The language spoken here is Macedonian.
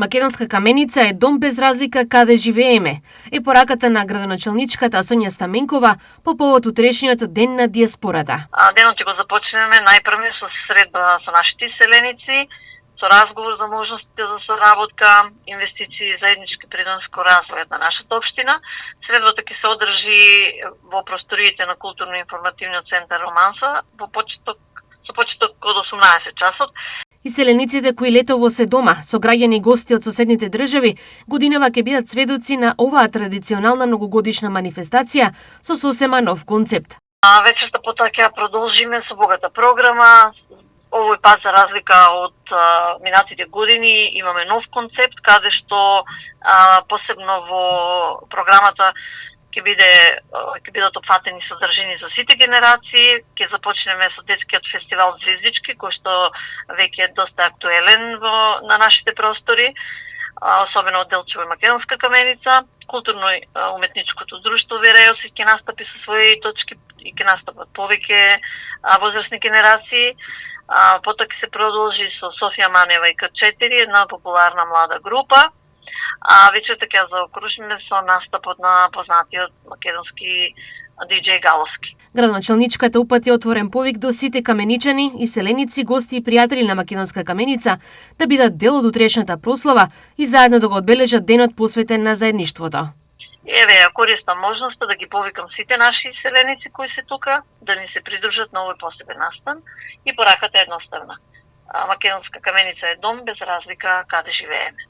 Македонска каменица е дом без разлика каде живееме, е пораката на градоначалничката Сонја Стаменкова по повод утрешниот ден на диаспората. Денот ќе го започнеме најпрво со средба со нашите иселеници, со разговор за можностите за соработка, инвестиции и заеднички принос кон развојот на нашата општина. Средбата ќе се одржи во просториите на културно-информативниот центар Романса со почеток од 18 часот. Иселениците кои летово се дома со граѓани и гости од соседните држави годинава ќе бидат сведоци на оваа традиционална многогодишна манифестација со сосема нов концепт. Вечерта потоа ќе продолжиме со богата програма. Овој пат, за разлика од минатите години, имаме нов концепт каде што посебно во програмата ќе бидат опфатени содржини за сите генерации. Ќе започнеме со детскиот фестивал Звездички, кој што веќе е доста актуелен на нашите простори, особено од Делчево и Македонска каменица. Културно-уметничкото друштво Вереос ќе настапи со своји точки и ќе настапат повеќе возрастни генерации. Потоа ќе се продолжи со Софија Манева и К4, една популарна млада група. Вечерта ќе заокружиме со настапот на познатиот македонски диџеј Галовски. Градоначалничката упати отворен повик до сите каменичани, иселеници, гости и пријатели на Македонска каменица да бидат дел од утрешната прослава и заедно да го одбележат денот посветен на заедништвото. Ја користам можноста да ги повикам сите наши иселеници кои се тука, да ни се придружат на овој посебен настан и пораката е едноставна. Македонска каменица е дом без разлика каде живееме.